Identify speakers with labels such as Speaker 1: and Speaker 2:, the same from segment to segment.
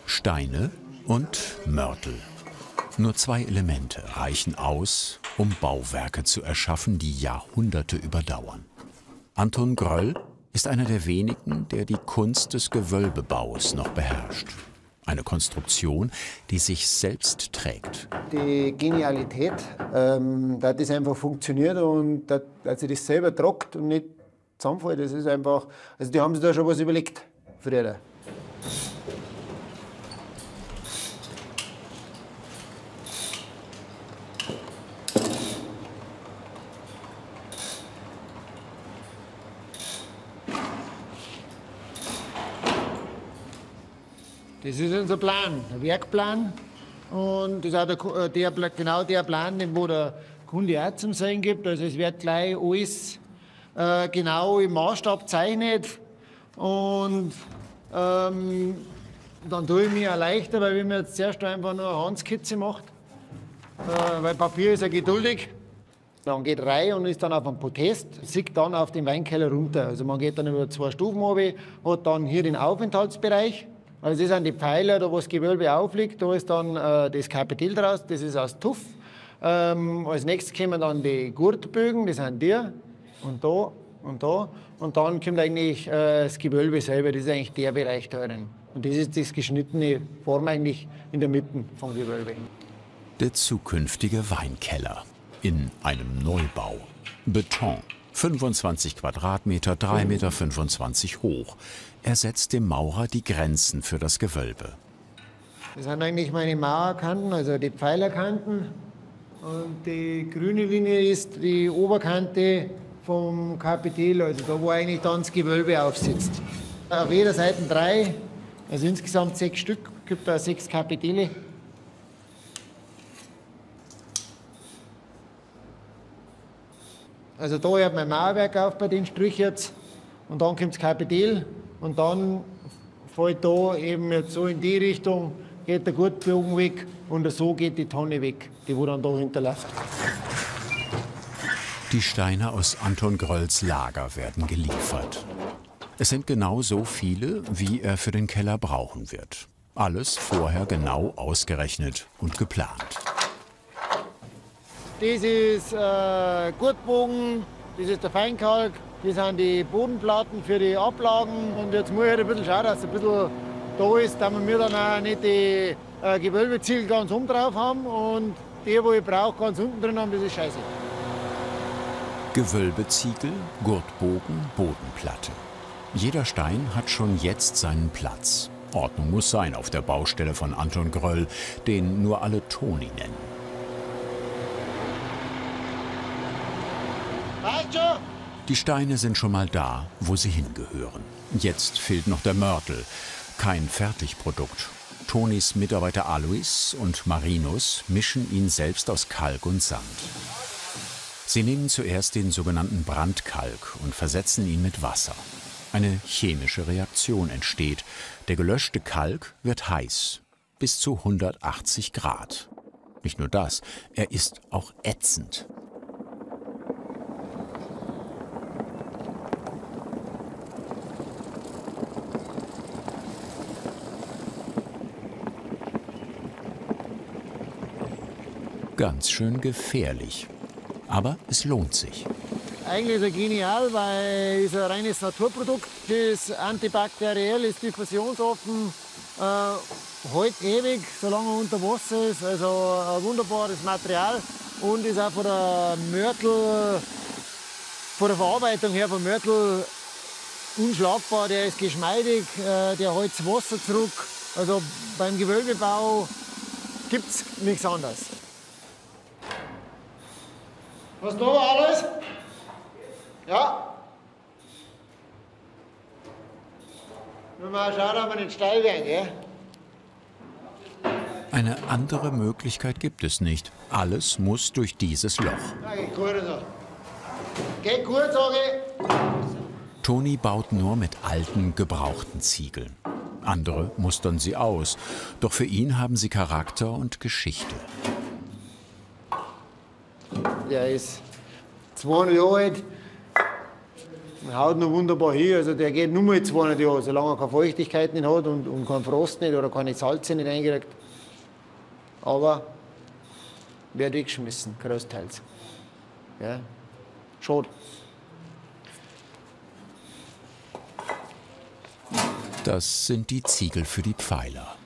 Speaker 1: Steine und Mörtel. Nur zwei Elemente reichen aus, um Bauwerke zu erschaffen, die Jahrhunderte überdauern. Anton Gröll ist einer der wenigen, der die Kunst des Gewölbebaus noch beherrscht. Eine Konstruktion, die sich selbst trägt.
Speaker 2: Die Genialität, dass das einfach funktioniert und dass sie das selber tragt und nicht zusammenfällt, das ist einfach, also die haben sich da schon was überlegt früher. Das ist unser Plan, der Werkplan. Und das ist auch genau der Plan, wo der Kunde auch zum Sehen gibt. Also es wird gleich alles genau im Maßstab gezeichnet. Und dann tue ich mich auch leichter, weil man jetzt zuerst einfach nur eine Handskizze macht. Weil Papier ist ja geduldig. Man geht rein und ist dann auf einem Podest, sieht dann auf den Weinkeller runter. Also man geht dann über 2 Stufen runter, hat dann hier den Aufenthaltsbereich. Also das sind die Pfeiler, da wo das Gewölbe aufliegt, da ist dann das Kapitel draus, das ist aus Tuff. Als nächstes kommen dann die Gurtbögen, das sind die und da und da. Und dann kommt eigentlich das Gewölbe selber, das ist eigentlich der Bereich da drin. Und das ist das geschnittene Form eigentlich in der Mitte vom Gewölbe.
Speaker 1: Der zukünftige Weinkeller in einem Neubau. Beton, 25 Quadratmeter, 3,25 Meter hoch. Er setzt dem Maurer die Grenzen für das Gewölbe.
Speaker 2: Das sind eigentlich meine Mauerkanten, also die Pfeilerkanten. Und die grüne Linie ist die Oberkante vom Kapitel, also da, wo eigentlich dann das Gewölbe aufsitzt. Auf jeder Seite 3, also insgesamt 6 Stück, gibt da 6 Kapitele. Also da hört mein Mauerwerk auf bei den Strich jetzt und dann kommt das Kapitel und dann fällt da eben jetzt so in die Richtung, geht der Gurtbogen weg und so geht die Tonne weg, die wo dann da hinterlässt.
Speaker 1: Die Steine aus Anton Grölls Lager werden geliefert. Es sind genau so viele, wie er für den Keller brauchen wird. Alles vorher genau ausgerechnet und geplant.
Speaker 2: Das ist Gurtbogen, das ist der Feinkalk, das sind die Bodenplatten für die Ablagen. Und jetzt muss ich halt ein bisschen schauen, dass es ein bisschen da ist, damit wir dann auch nicht die Gewölbeziegel ganz oben drauf haben und die, wo ich brauche, ganz unten drin haben, das ist scheiße.
Speaker 1: Gewölbeziegel, Gurtbogen, Bodenplatte. Jeder Stein hat schon jetzt seinen Platz. Ordnung muss sein auf der Baustelle von Anton Gröll, den nur alle Toni nennen. Die Steine sind schon mal da, wo sie hingehören. Jetzt fehlt noch der Mörtel. Kein Fertigprodukt. Tonis Mitarbeiter Alois und Marinus mischen ihn selbst aus Kalk und Sand. Sie nehmen zuerst den sogenannten Brandkalk und versetzen ihn mit Wasser. Eine chemische Reaktion entsteht. Der gelöschte Kalk wird heiß, bis zu 180 Grad. Nicht nur das, er ist auch ätzend. Ganz schön gefährlich. Aber es lohnt sich.
Speaker 2: Eigentlich ist er genial, weil es ein reines Naturprodukt ist, antibakteriell, ist diffusionsoffen, hält ewig, solange er unter Wasser ist. Also ein wunderbares Material und ist auch von der Verarbeitung her vom Mörtel unschlagbar. Der ist geschmeidig, der hält das Wasser zurück. Also beim Gewölbebau gibt es nichts anderes. Was noch alles? Ja. Nur mal schauen, ob wir nicht steil werden, gell?
Speaker 1: Eine andere Möglichkeit gibt es nicht. Alles muss durch dieses Loch.
Speaker 2: Ja, geht gut, also. Geht gut, sage ich.
Speaker 1: Toni baut nur mit alten, gebrauchten Ziegeln. Andere mustern sie aus. Doch für ihn haben sie Charakter und Geschichte.
Speaker 2: Der ist 200 Jahre alt. haut noch wunderbar hin. Also der geht nur mal 200 Jahre, solange er keine Feuchtigkeit nicht hat und keinen Frost nicht oder keine Salze nicht eingekriegt. Aber wird weggeschmissen, großteils. Ja, schade.
Speaker 1: Das sind die Ziegel für die Pfeiler.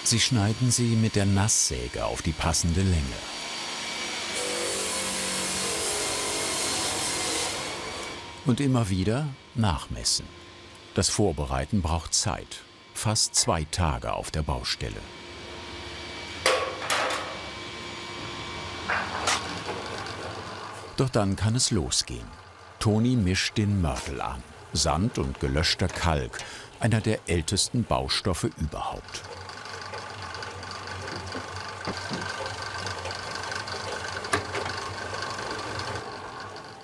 Speaker 1: Sie schneiden sie mit der Nasssäge auf die passende Länge. Und immer wieder nachmessen. Das Vorbereiten braucht Zeit. Fast 2 Tage auf der Baustelle. Doch dann kann es losgehen. Toni mischt den Mörtel an. Sand und gelöschter Kalk, einer der ältesten Baustoffe überhaupt.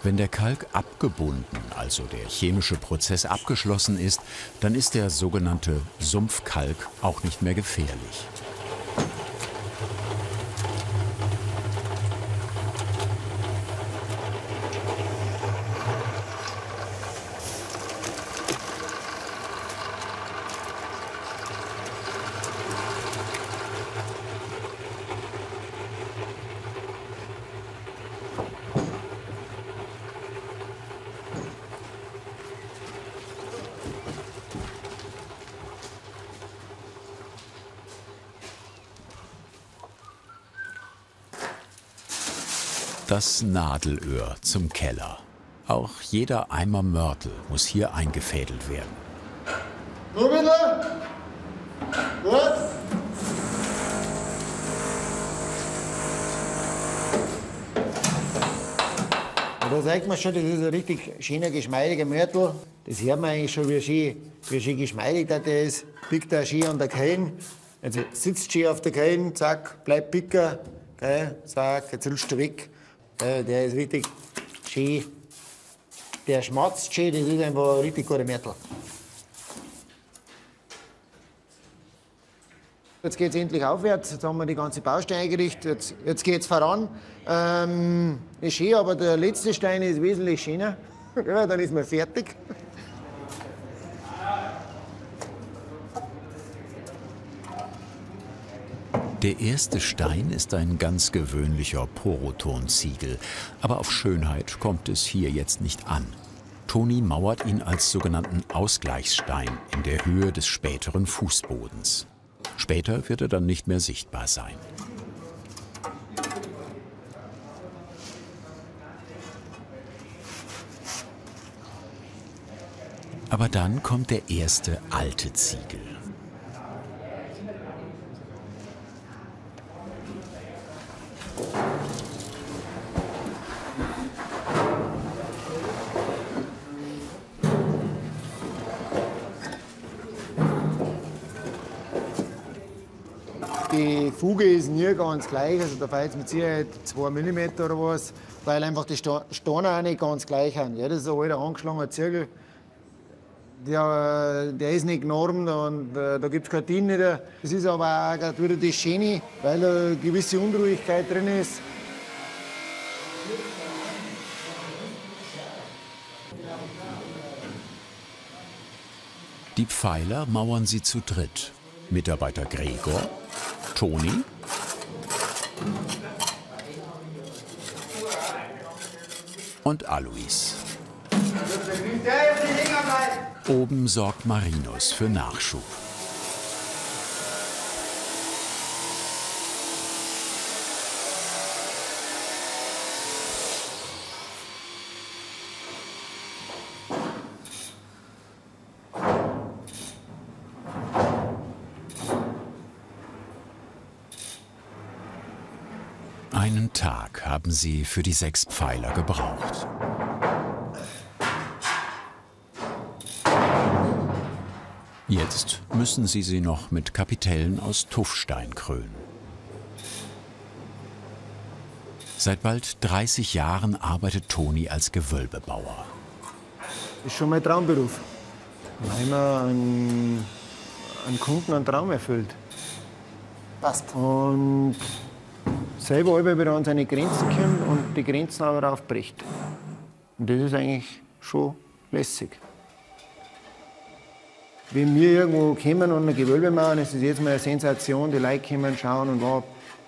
Speaker 1: Wenn der Kalk abgebunden, also der chemische Prozess abgeschlossen ist, dann ist der sogenannte Sumpfkalk auch nicht mehr gefährlich. Das Nadelöhr zum Keller. Auch jeder Eimer Mörtel muss hier eingefädelt werden.
Speaker 2: Nur bitte! Gut! Da sieht man schon, das ist ein richtig schöner, geschmeidiger Mörtel. Das hört man eigentlich schon, wie schön geschmeidig der ist. Pickt er schön an der Kehlen. Also sitzt schön auf der Kehlen, zack, bleibt picker. Okay, zack, jetzt rutscht er weg. Der ist richtig schön. Der schmatzt schön, das ist einfach ein richtig guter Mörtel. Jetzt geht es endlich aufwärts, jetzt haben wir die ganze Baustelle eingerichtet, jetzt geht es voran. Ist schön, aber der letzte Stein ist wesentlich schöner. Ja, dann ist man fertig.
Speaker 1: Der erste Stein ist ein ganz gewöhnlicher Porotonziegel, aber auf Schönheit kommt es hier jetzt nicht an. Toni mauert ihn als sogenannten Ausgleichsstein in der Höhe des späteren Fußbodens. Später wird er dann nicht mehr sichtbar sein. Aber dann kommt der erste alte Ziegel.
Speaker 2: Die Fuge ist nie ganz gleich, also da fehlt es mit Sicherheit 2 mm oder was, weil einfach die Steine auch nicht ganz gleich sind. Ja, das ist ein alter angeschlagener Zirkel, der ist nicht genormt und da gibt es keine DIN nicht. Das ist aber auch gerade wieder das Schöne, weil da eine gewisse Unruhigkeit drin ist.
Speaker 1: Die Pfeiler mauern sie zu dritt. Mitarbeiter Gregor, Toni und Alois. Oben sorgt Marinus für Nachschub. Einen Tag haben sie für die 6 Pfeiler gebraucht. Jetzt müssen sie noch mit Kapitellen aus Tuffstein krönen. Seit bald 30 Jahren arbeitet Toni als Gewölbebauer.
Speaker 2: Das ist schon mein Traumberuf. Weil man einen Kunden einen Traum erfüllt. Passt. Und selber wieder an seine Grenzen kommt und die Grenzen aber aufbricht. Und das ist eigentlich schon lässig. Wenn wir irgendwo kommen und ein Gewölbe machen, ist das jetzt mal eine Sensation. Die Leute kommen, schauen und wow,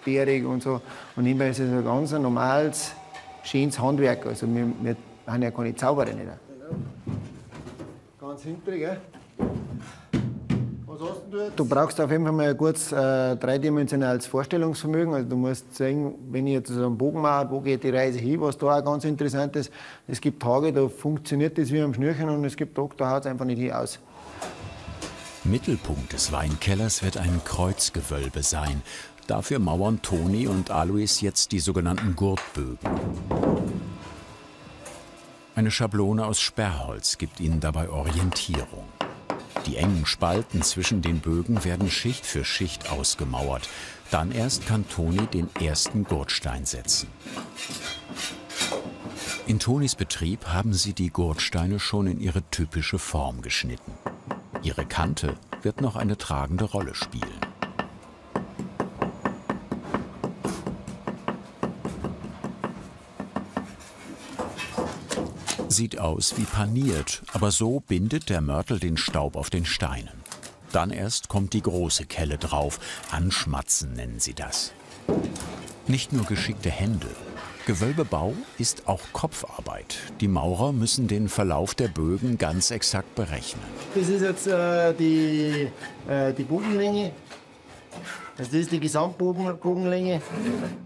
Speaker 2: bärig und so. Und nebenbei ist es ein ganz normales, schönes Handwerk. Also wir haben ja keine Zauberer nicht. Ganz hinten, gell? Was hast du jetzt? Du brauchst auf jeden Fall mal ein gutes dreidimensionales Vorstellungsvermögen. Also du musst sehen, wenn ich jetzt so einen Bogen mache, wo geht die Reise hin, was da auch ganz interessant ist. Es gibt Tage, da funktioniert das wie am Schnürchen und es gibt Tage, da haut es einfach nicht hin aus.
Speaker 1: Mittelpunkt des Weinkellers wird ein Kreuzgewölbe sein. Dafür mauern Toni und Alois jetzt die sogenannten Gurtbögen. Eine Schablone aus Sperrholz gibt ihnen dabei Orientierung. Die engen Spalten zwischen den Bögen werden Schicht für Schicht ausgemauert. Dann erst kann Toni den ersten Gurtstein setzen. In Tonis Betrieb haben sie die Gurtsteine schon in ihre typische Form geschnitten. Ihre Kante wird noch eine tragende Rolle spielen. Sieht aus wie paniert, aber so bindet der Mörtel den Staub auf den Steinen. Dann erst kommt die große Kelle drauf. Anschmatzen nennen sie das. Nicht nur geschickte Hände. Gewölbebau ist auch Kopfarbeit. Die Maurer müssen den Verlauf der Bögen ganz exakt berechnen.
Speaker 2: Das ist jetzt die Bogenlänge. Das ist die Gesamtbogenlänge.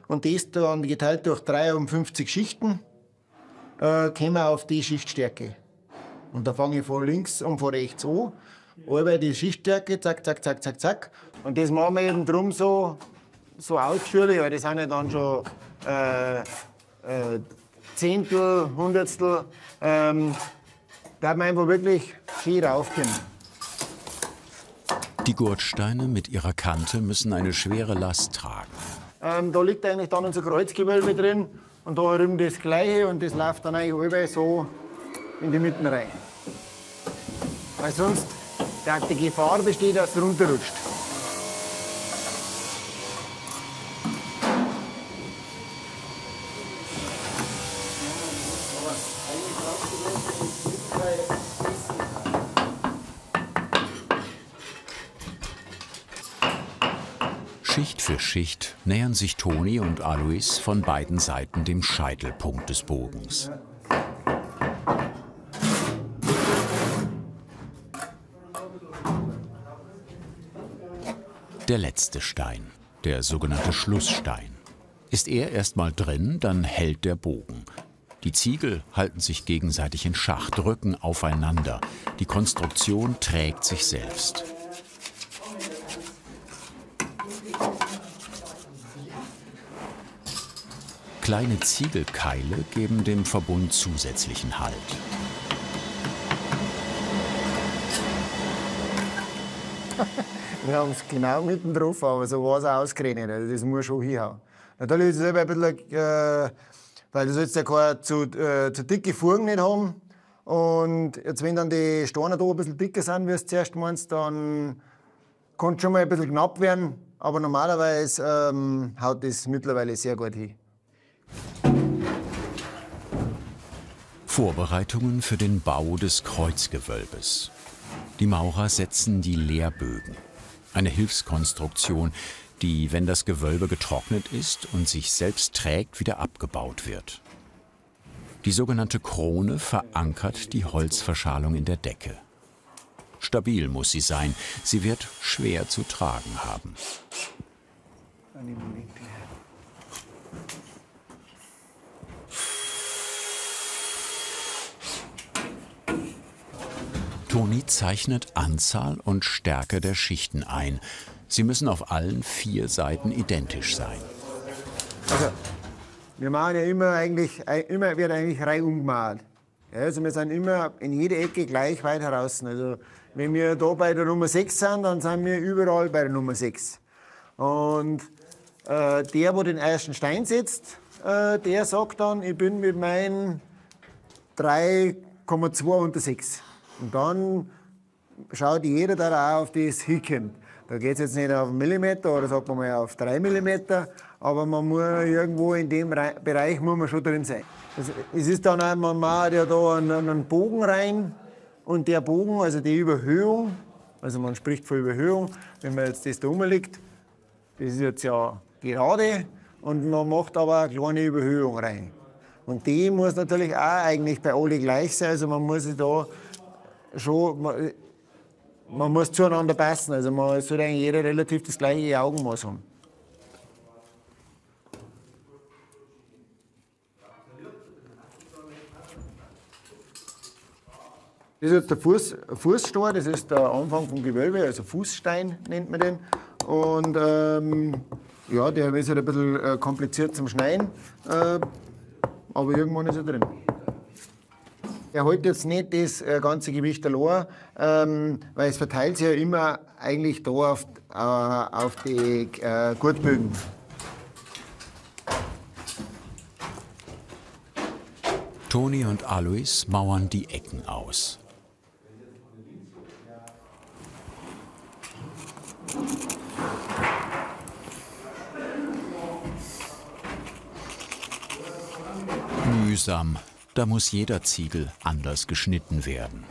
Speaker 2: Und das dann geteilt durch 53 Schichten kommen wir auf die Schichtstärke. Und da fange ich von links und von rechts an. Aber die Schichtstärke, zack, zack, zack, zack, zack. Und das machen wir eben drum so ausführlich, weil das sind ja dann schon Zehntel, Hundertstel, da man einfach wirklich schön raufkommen.
Speaker 1: Die Gurtsteine mit ihrer Kante müssen eine schwere Last tragen.
Speaker 2: Da liegt eigentlich dann unser Kreuzgewölbe drin und da herum das Gleiche und das läuft dann eigentlich halb so in die Mitte rein. Weil sonst die Gefahr besteht, dass es runterrutscht.
Speaker 1: Schicht für Schicht nähern sich Toni und Alois von beiden Seiten dem Scheitelpunkt des Bogens. Der letzte Stein, der sogenannte Schlussstein. Ist er erst mal drin, dann hält der Bogen. Die Ziegel halten sich gegenseitig in Schach, drücken aufeinander. Die Konstruktion trägt sich selbst. Kleine Ziegelkeile geben dem Verbund zusätzlichen Halt.
Speaker 2: Wir haben es genau mitten drauf, aber so war es auch ausgerechnet. Also das muss schon hinhauen. Natürlich ist es ein bisschen, weil du sollst ja keine zu dicke Fugen nicht haben. Und jetzt, wenn dann die Steine da ein bisschen dicker sind, wie du zuerst meinst, dann kann es schon mal ein bisschen knapp werden. Aber normalerweise haut das mittlerweile sehr gut hin.
Speaker 1: Vorbereitungen für den Bau des Kreuzgewölbes. Die Maurer setzen die Lehrbögen. Eine Hilfskonstruktion, die, wenn das Gewölbe getrocknet ist und sich selbst trägt, wieder abgebaut wird. Die sogenannte Krone verankert die Holzverschalung in der Decke. Stabil muss sie sein, sie wird schwer zu tragen haben. Toni zeichnet Anzahl und Stärke der Schichten ein. Sie müssen auf allen 4 Seiten identisch sein.
Speaker 2: Also, wir machen ja immer wird eigentlich reihum gemalt. Ja, also wir sind immer in jeder Ecke gleich weit heraus. Also wenn wir da bei der Nummer 6 sind, dann sind wir überall bei der Nummer 6. Und der den ersten Stein setzt, der sagt dann, ich bin mit meinen 3,2 unter 6. Und dann schaut jeder, der auch auf das hinkommt. Da geht es jetzt nicht auf einen Millimeter oder sagt man mal auf 3 Millimeter, aber man muss irgendwo in dem Bereich muss man schon drin sein. Es ist dann auch, man macht ja da einen Bogen rein und der Bogen, also die Überhöhung, also man spricht von Überhöhung, wenn man jetzt das da rumliegt, das ist jetzt ja gerade und man macht aber eine kleine Überhöhung rein. Und die muss natürlich auch eigentlich bei alle gleich sein, also man muss sich da schon, man muss zueinander passen, also man sollte eigentlich jeder relativ das gleiche Augenmaß haben. Das ist jetzt der Fußstein, das ist der Anfang vom Gewölbe, also Fußstein nennt man den. Und ja, der ist halt ein bisschen kompliziert zum Schneiden, aber irgendwann ist er drin. Er hält jetzt nicht das ganze Gewicht allein, weil es verteilt sich ja immer eigentlich da auf die Gurtbögen.
Speaker 1: Toni und Alois mauern die Ecken aus. Mühsam, da muss jeder Ziegel anders geschnitten werden.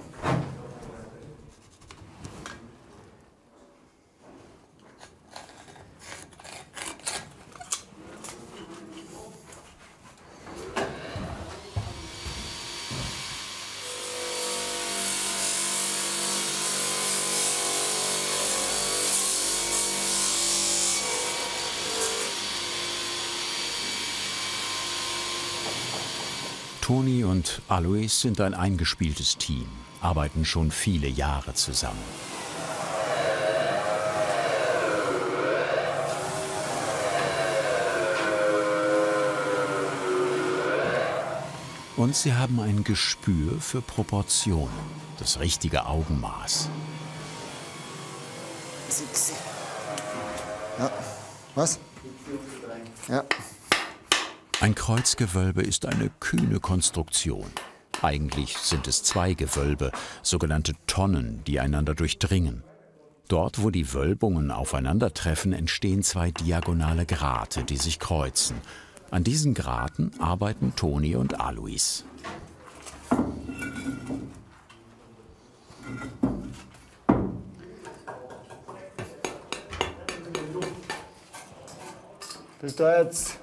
Speaker 1: Toni und Alois sind ein eingespieltes Team, arbeiten schon viele Jahre zusammen. Und sie haben ein Gespür für Proportionen, das richtige Augenmaß.
Speaker 2: Ja, was? Ja.
Speaker 1: Ein Kreuzgewölbe ist eine kühne Konstruktion. Eigentlich sind es zwei Gewölbe, sogenannte Tonnen, die einander durchdringen. Dort, wo die Wölbungen aufeinandertreffen, entstehen zwei diagonale Grate, die sich kreuzen. An diesen Graten arbeiten Toni und Alois.
Speaker 2: Das ist da jetzt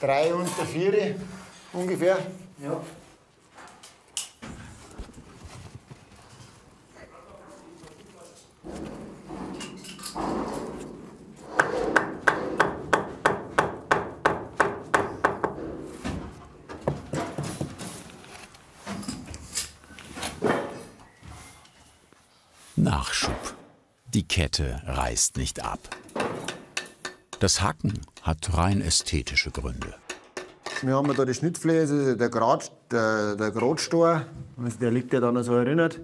Speaker 2: 3 unter 4 ungefähr. Ja.
Speaker 1: Nachschub. Die Kette reißt nicht ab. Das Hacken hat rein ästhetische Gründe.
Speaker 2: Wir haben da die Schnittfläche, das ist der Gradstein. Der liegt ja dann so erinnert.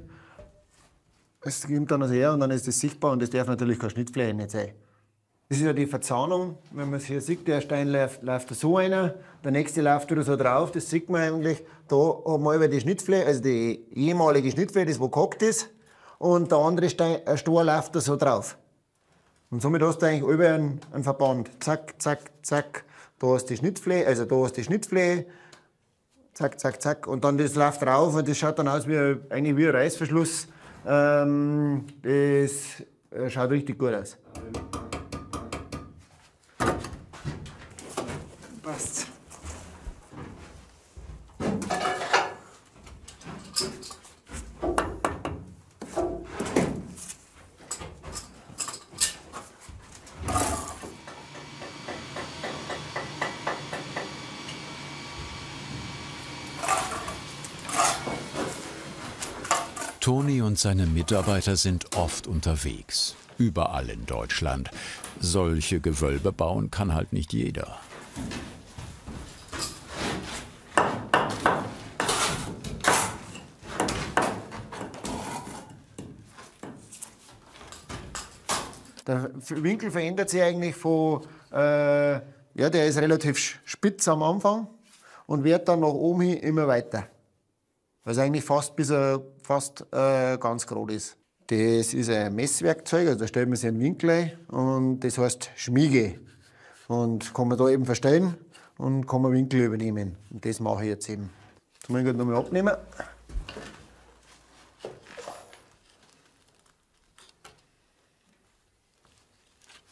Speaker 2: Es kommt dann also her und dann ist das sichtbar und das darf natürlich keine Schnittfläche nicht sein. Das ist ja die Verzahnung. Wenn man es hier sieht, der Stein läuft so einer, der nächste läuft wieder so drauf, das sieht man eigentlich. Da haben wir über die Schnittfläche, also die ehemalige Schnittfläche, das wo gehackt ist, und der andere Stein läuft da so drauf. Und somit hast du eigentlich über einen Verband. Zack, zack, zack. Da hast du die Schnittfläche, zack, zack, zack. Und dann das läuft drauf und das schaut dann aus eigentlich wie ein Reißverschluss. Das schaut richtig gut aus. Passt.
Speaker 1: Toni und seine Mitarbeiter sind oft unterwegs, überall in Deutschland. Solche Gewölbe bauen kann halt nicht jeder.
Speaker 2: Der Winkel verändert sich eigentlich von, ja, der ist relativ spitz am Anfang und wird dann nach oben hin immer weiter. Also eigentlich fast bis er ganz gerade ist. Das ist ein Messwerkzeug, also da stellt man sich einen Winkel ein und das heißt Schmiege. Und kann man da eben verstellen und kann man Winkel übernehmen. Und das mache ich jetzt eben. Jetzt muss ich gerade nochmal abnehmen.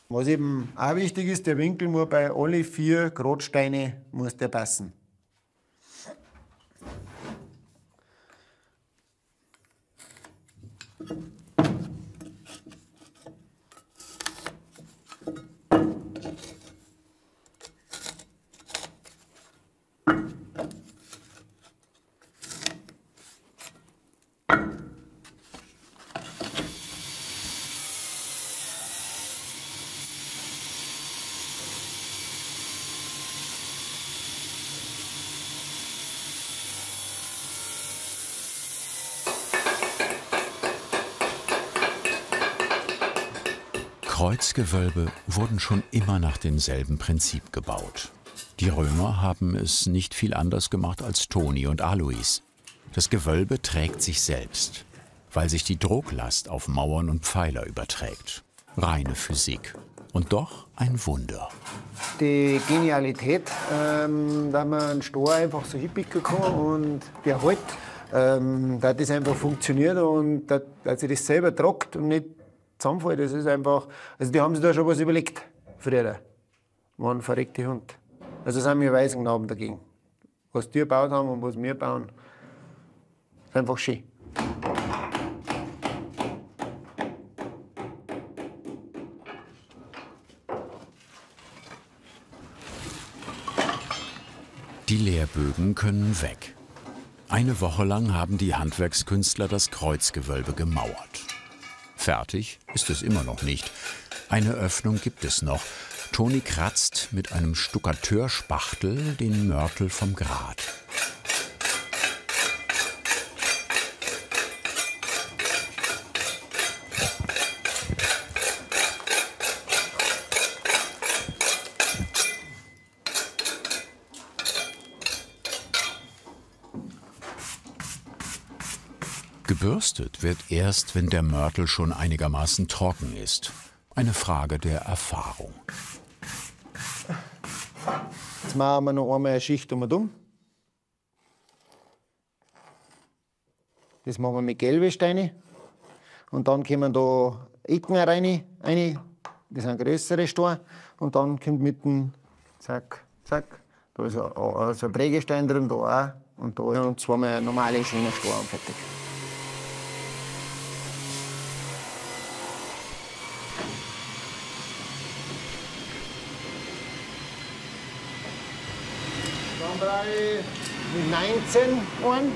Speaker 2: Was eben auch wichtig ist, der Winkel muss bei alle 4 Gradsteine muss der passen.
Speaker 1: Kreuzgewölbe wurden schon immer nach demselben Prinzip gebaut. Die Römer haben es nicht viel anders gemacht als Toni und Alois. Das Gewölbe trägt sich selbst, weil sich die Drucklast auf Mauern und Pfeiler überträgt. Reine Physik. Und doch ein Wunder.
Speaker 2: Die Genialität, dass man einen Stor einfach so hinpicken kann und der hält, dass das einfach funktioniert und dass sich das selber tragt und nicht zusammenfällt. Das ist einfach, also die haben sich da schon was überlegt früher. Waren verreckte Hund. Also sind wir Waisenknaben dagegen. Was die gebaut haben und was wir bauen, ist einfach schön.
Speaker 1: Die Lehrbögen können weg. Eine Woche lang haben die Handwerkskünstler das Kreuzgewölbe gemauert. Fertig ist es immer noch nicht. Eine Öffnung gibt es noch. Toni kratzt mit einem Stuckateurspachtel den Mörtel vom Grat. Gebürstet wird erst, wenn der Mörtel schon einigermaßen trocken ist. Eine Frage der Erfahrung.
Speaker 2: Jetzt machen wir noch einmal eine Schicht um und um. Das machen wir mit gelben Steinen. Und dann kommen da Ecken rein. Das sind größere Steine. Und dann kommt mitten, zack, zack. Da ist ein Prägestein drin, da auch. Und da und zweimal normale schöne Steine und fertig. Dann brauche ich mit 19 einen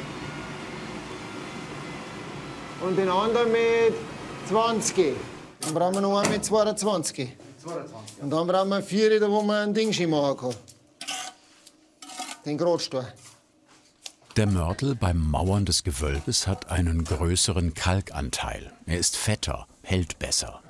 Speaker 2: und den anderen mit 20. Dann brauchen wir noch einen mit 22. Und dann brauchen wir 4, da wo man ein Ding machen kann. Den Gradstein.
Speaker 1: Der Mörtel beim Mauern des Gewölbes hat einen größeren Kalkanteil. Er ist fetter, hält besser.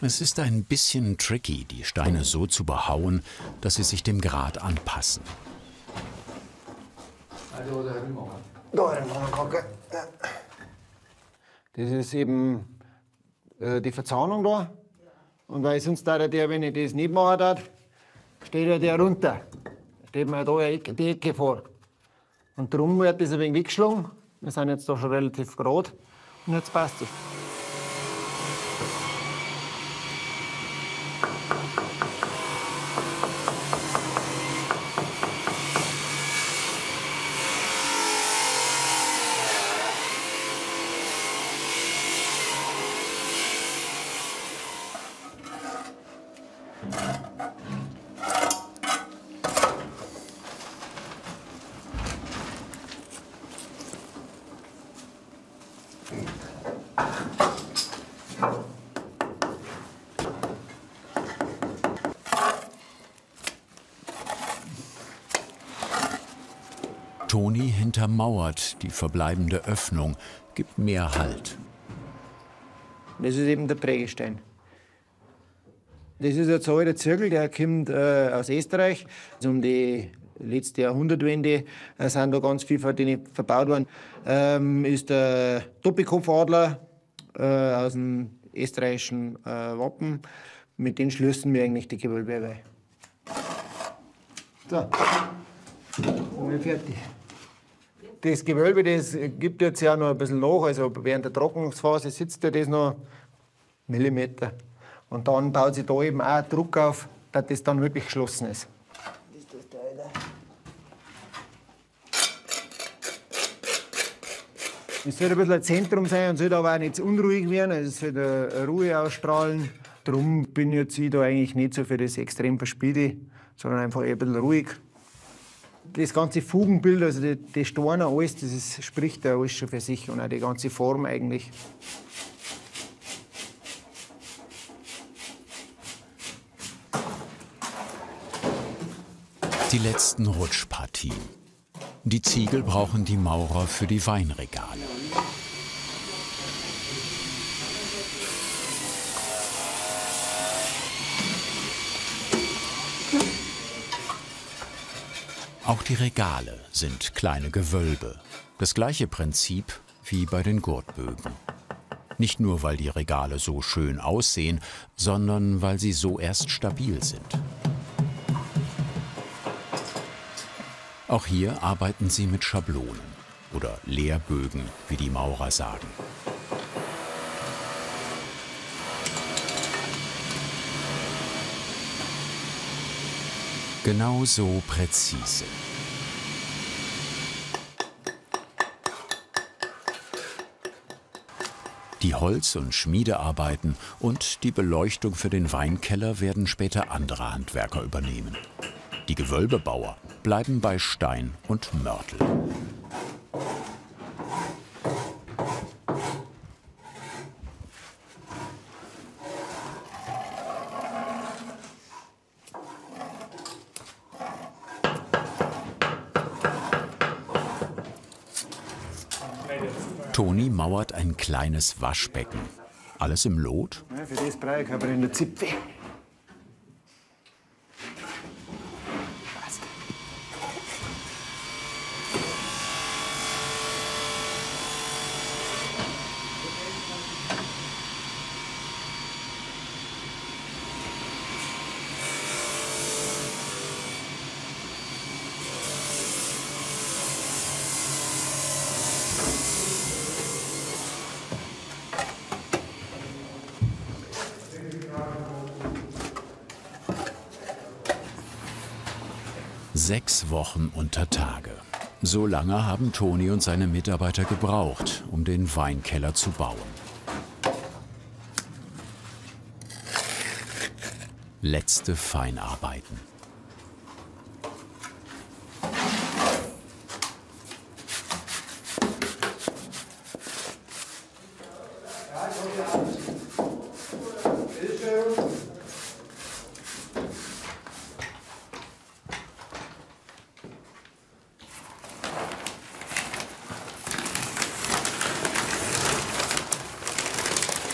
Speaker 1: Es ist ein bisschen tricky, die Steine so zu behauen, dass sie sich dem Grat anpassen.
Speaker 2: Da gucken. Das ist eben die Verzahnung da. Und weil sonst der, wenn ich das nicht machen darf, steht ja der runter. Steht mir da die Ecke vor. Und darum wird das ein wenig weggeschlagen. Wir sind jetzt da schon relativ gerade. Und jetzt passt es.
Speaker 1: Toni hintermauert die verbleibende Öffnung, gibt mehr Halt.
Speaker 2: Das ist eben der Prägestein. Das ist jetzt ein alter Zirkel, der kommt aus Österreich. Also um die letzte Jahrhundertwende sind da ganz viele Dinge verbaut worden. Ist der Doppelkopfadler aus dem österreichischen Wappen. Mit denen schließen wir eigentlich die Gewölbe bei. So, sind wir fertig. Das Gewölbe, das gibt jetzt ja noch ein bisschen nach. Also während der Trocknungsphase sitzt ja das noch Millimeter. Und dann baut sich da eben auch Druck auf, dass das dann wirklich geschlossen ist. Es soll ein bisschen ein Zentrum sein und soll aber auch nicht zu unruhig werden. Also es soll eine Ruhe ausstrahlen. Darum bin jetzt ich da eigentlich nicht so für das extrem verspiede, sondern einfach eher ein bisschen ruhig. Das ganze Fugenbild, also die Steine, alles, das spricht ja alles schon für sich und auch die ganze Form eigentlich.
Speaker 1: Die letzten Rutschpartien. Die Ziegel brauchen die Maurer für die Weinregale. Auch die Regale sind kleine Gewölbe. Das gleiche Prinzip wie bei den Gurtbögen. Nicht nur, weil die Regale so schön aussehen, sondern weil sie so erst stabil sind. Auch hier arbeiten sie mit Schablonen oder Lehrbögen, wie die Maurer sagen. Genau so präzise. Die Holz- und Schmiedearbeiten und die Beleuchtung für den Weinkeller werden später andere Handwerker übernehmen. Die Gewölbebauer bleiben bei Stein und Mörtel. Toni mauert ein kleines Waschbecken. Alles im Lot?
Speaker 2: Ja, für das brauche ich aber in der Zipfe.
Speaker 1: Sechs Wochen unter Tage. So lange haben Toni und seine Mitarbeiter gebraucht, um den Weinkeller zu bauen. Letzte Feinarbeiten.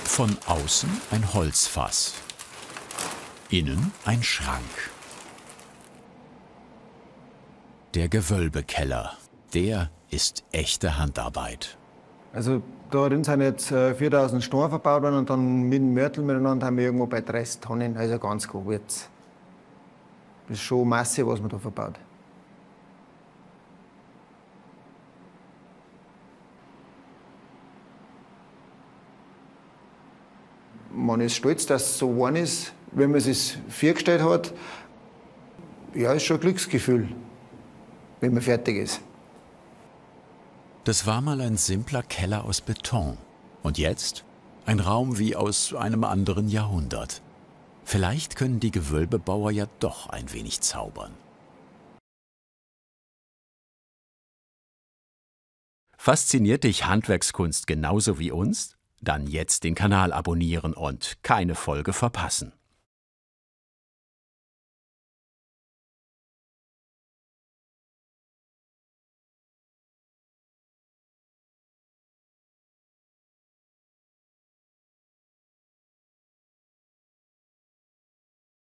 Speaker 1: Von außen ein Holzfass, innen ein Schrank. Der Gewölbekeller, der ist echte Handarbeit.
Speaker 2: Also da drin sind jetzt 4000 Steine verbaut worden und dann mit dem Mörtel miteinander haben wir irgendwo bei 30 Tonnen, also ganz grob jetzt. Das ist schon Masse, was man da verbaut. Man ist stolz, dass es so geworden ist, wenn man es vorgestellt hat. Ja, ist schon ein Glücksgefühl, wenn man fertig ist.
Speaker 1: Das war mal ein simpler Keller aus Beton. Und jetzt ein Raum wie aus einem anderen Jahrhundert. Vielleicht können die Gewölbebauer ja doch ein wenig zaubern. Fasziniert dich Handwerkskunst genauso wie uns? Dann jetzt den Kanal abonnieren und keine Folge verpassen.